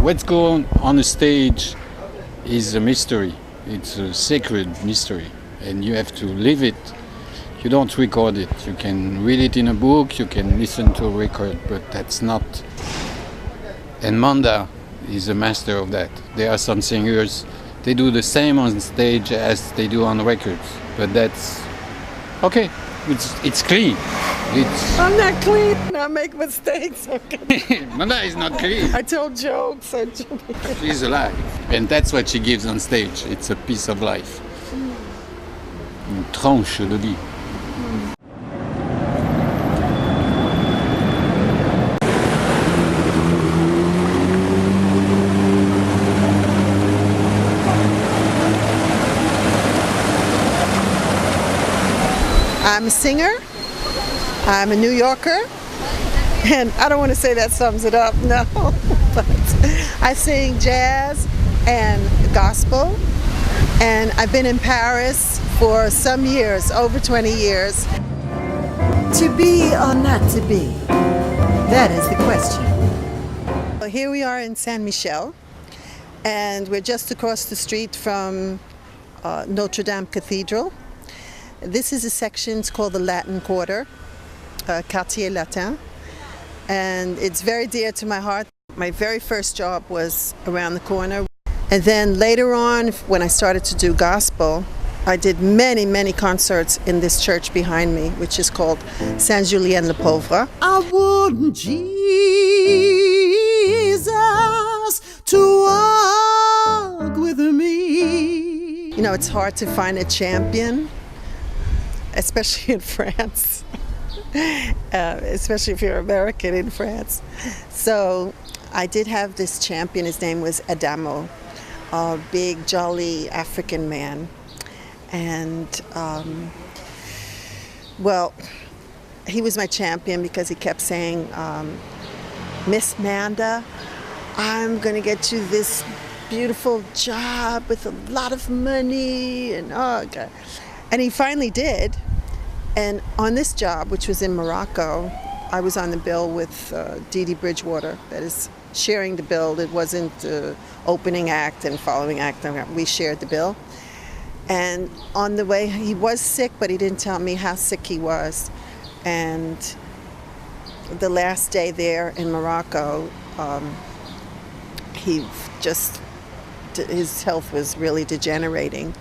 what's going on the stage is a mystery. It's a sacred mystery, and you have to live it. You don't record it. You can read it in a book, you can listen to a record, but that's not. And Manda is a master of that. There are some singers, they do the same on stage as they do on records, but that's okay. It's clean. I'm not clean. I make mistakes. Okay. Manda is not clean. I tell jokes. She's alive, and that's what she gives on stage. It's a piece of life. Une tranche de vie. I'm a singer, I'm a New Yorker, and I don't want to say that sums it up, no, but I sing jazz and gospel, and I've been in Paris for some years, over 20 years. To be or not to be? That is the question. Well, here we are in Saint Michel, and we're just across the street from Notre Dame Cathedral. This is a section, it's called the Latin Quarter, Quartier Latin, and it's very dear to my heart. My very first job was around the corner, and then later on, when I started to do gospel, I did many, many concerts in this church behind me, which is called Saint-Julien-le-Pauvre. I want Jesus to walk with me. You know, it's hard to find a champion, especially in France, especially if you're American in France. So I did have this champion, his name was Adamo, a big, jolly African man. And, well, he was my champion because he kept saying, Miss Manda, I'm gonna get you this beautiful job with a lot of money, and oh God. And he finally did. And on this job, which was in Morocco, I was on the bill with Dee Bridgewater, that is sharing the bill. It wasn't the opening act and following act. We shared the bill. And on the way, he was sick, but he didn't tell me how sick he was. And the last day there in Morocco, his health was really degenerating.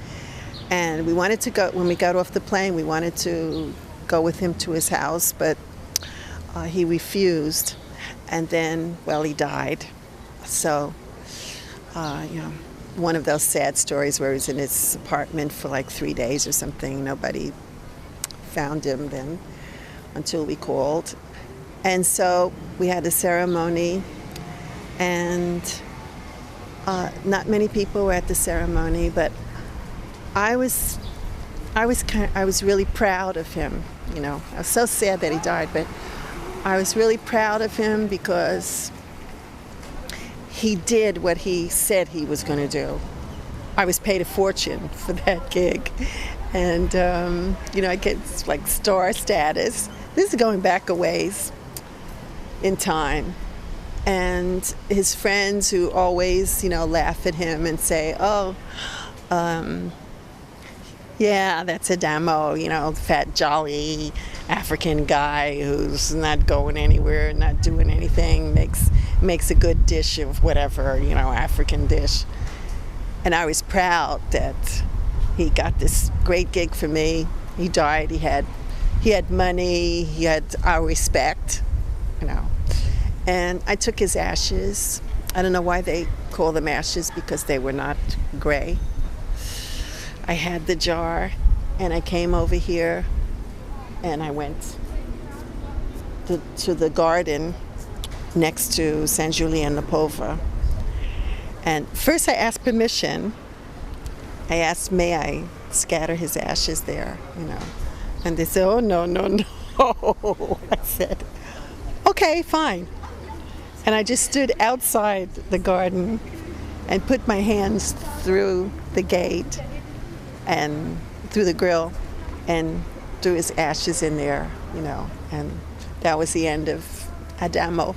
And we wanted to go, when we got off the plane, we wanted to go with him to his house, but he refused. And then, well, he died. So, one of those sad stories where he was in his apartment for like 3 days or something. Nobody found him then until we called. And so we had a ceremony, and not many people were at the ceremony, but I was really proud of him, you know. I was so sad that he died, but I was really proud of him because he did what he said he was going to do. I was paid a fortune for that gig, and I get like star status. This is going back a ways in time, and his friends who always, laugh at him and say, "Oh, yeah, that's Adamo, fat, jolly African guy who's not going anywhere, not doing anything, makes a good dish of whatever, African dish." And I was proud that he got this great gig for me. He died, he had money, he had our respect, And I took his ashes. I don't know why they call them ashes, because they were not gray. I had the jar, and I came over here, and I went to the garden next to Saint-Julien-le-Pauvre. And first I asked permission. I asked, may I scatter his ashes there, And they said, oh, no. I said, okay, fine. And I just stood outside the garden and put my hands through the gate and through the grill and threw his ashes in there, and that was the end of Adamo,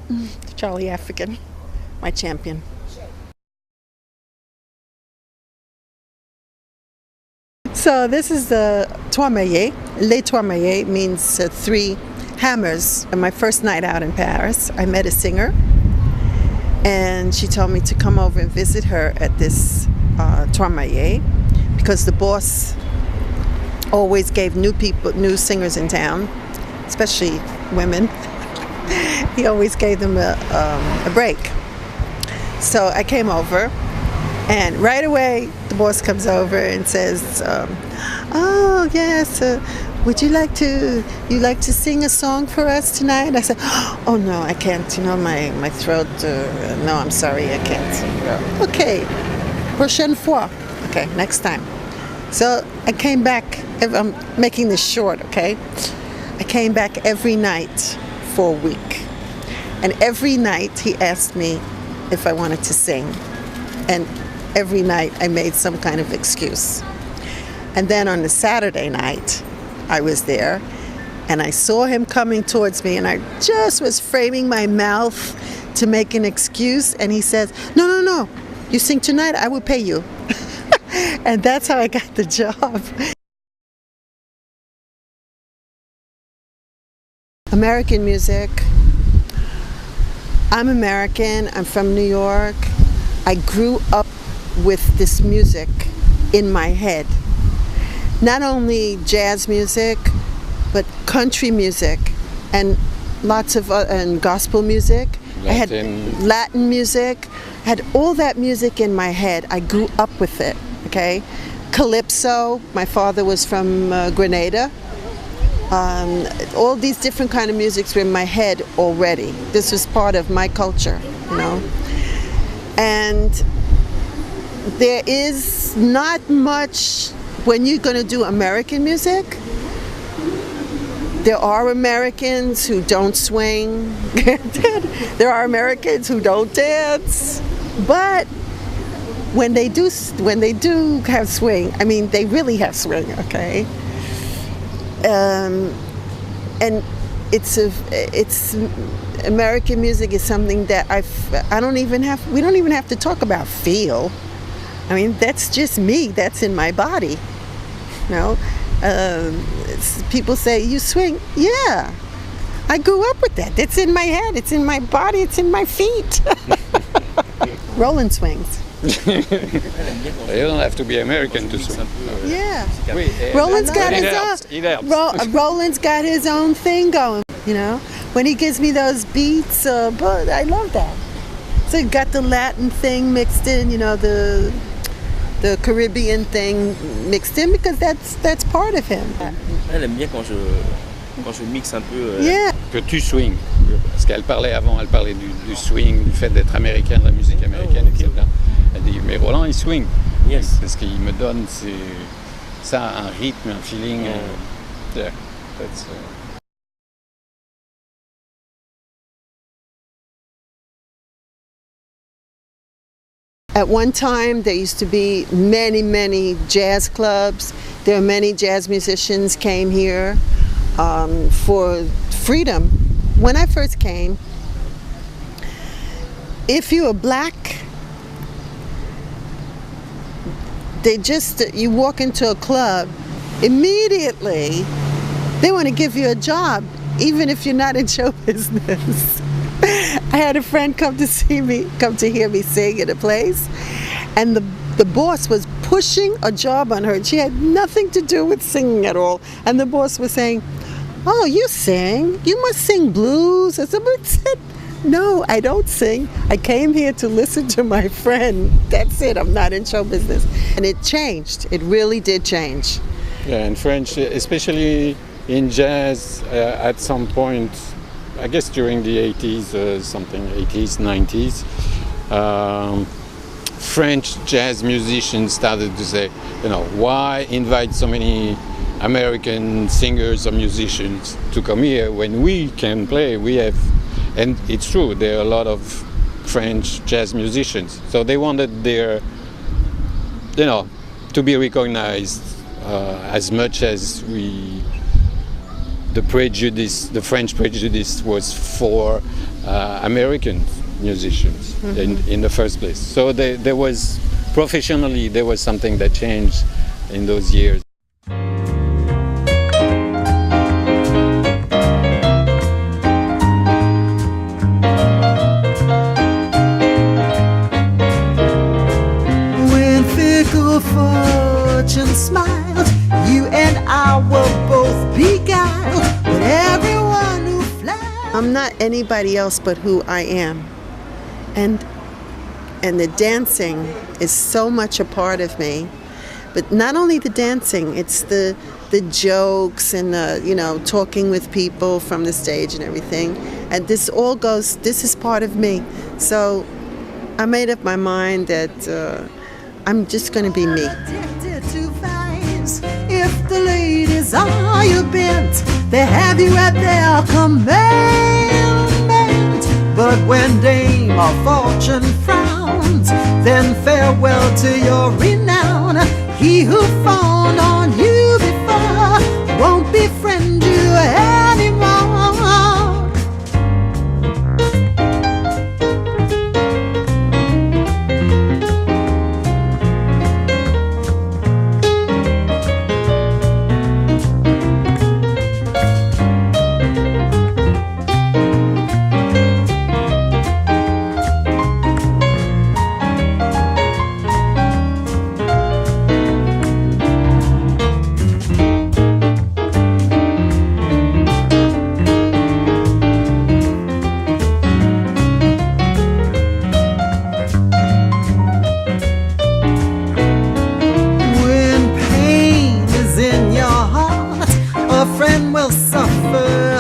the Charlie African. my champion. So this is the Trois-Maillets. Les Trois-Maillets means 3 hammers. On my first night out in Paris, I met a singer, and she told me to come over and visit her at this Trois-Maillets, because the boss always gave new singers in town, especially women. He always gave them a break. So I came over, and right away the boss comes over and says, "Oh yes, would you like to sing a song for us tonight?" I said, "Oh no, I can't. You know, my throat. No, I'm sorry, I can't." Okay, prochaine fois. Okay, next time. So I came back. I'm making this short. Okay, I came back every night for a week, and every night he asked me if I wanted to sing, and every night I made some kind of excuse. And then on the Saturday night, I was there, and I saw him coming towards me, and I just was framing my mouth to make an excuse, and he says, No, you sing tonight, I will pay you." And that's how I got the job. American music. I'm American, I'm from New York. I grew up with this music in my head. Not only jazz music, but country music, and lots of and gospel music. Latin. I had Latin music. I had all that music in my head. I grew up with it. Okay, calypso. My father was from Grenada. All these different kind of musics were in my head already. This was part of my culture, you know. And there is not much when you're going to do American music. There are Americans who don't swing. There are Americans who don't dance. But when they do have swing, I mean, they really have swing, okay? And it's American music is something that we don't even have to talk about feel. I mean, that's just me. That's in my body. You know, people say you swing. Yeah, I grew up with that. It's in my head. It's in my body. It's in my feet. Roland swings. You don't have to be American to swing. Yeah. Roland's got Roland's got his own thing going. You know, when he gives me those beats, but I love that. So you got the Latin thing mixed in, you know, the Caribbean thing mixed in, because that's part of him. Elle aime bien quand je mixe un peu. Yeah. Que tu swing. Parce qu'elle parlait avant, elle parlait du swing, du fait d'être américain, de la musique américaine, etc. Elle dit, mais Roland, il swing. Yes. C'est ce qu'il me donne, c'est ça, un rythme, un feeling. Yeah, that's, At one time, there used to be many jazz clubs. There were many jazz musicians came here for freedom. When I first came, if you were black, you walk into a club, immediately they want to give you a job, even if you're not in show business. I had a friend come to hear me sing at a place, and the boss was pushing a job on her. She had nothing to do with singing at all, and the boss was saying, "Oh, you sing? You must sing blues." I said, "No, I don't sing. I came here to listen to my friend. That's it. I'm not in show business." And it changed. It really did change. yeah, in French, especially in jazz, at some point, I guess during the 80s, 80s, 90s, French jazz musicians started to say, you know, why invite so many American singers or musicians to come here when we can play? We have, and it's true, there are a lot of French jazz musicians. So they wanted their, you know, to be recognized as much as the French prejudice was for Americans. musicians in the first place. So there was, professionally, there was something that changed in those years. When fickle fortune smiled, you and I were both beguiled. But everyone who flies. I'm not anybody else but who I am. And the dancing is so much a part of me. But not only the dancing, it's the jokes and the, talking with people from the stage and everything. And this is part of me. So I made up my mind that I'm just going to be me. Addicted to vice. If the ladies are your bent, they have you at their command. But when Dame of Fortune frowns, then farewell to your renown. He who fawned on you before won't befriend you anymore. When pain is in your heart, a friend will suffer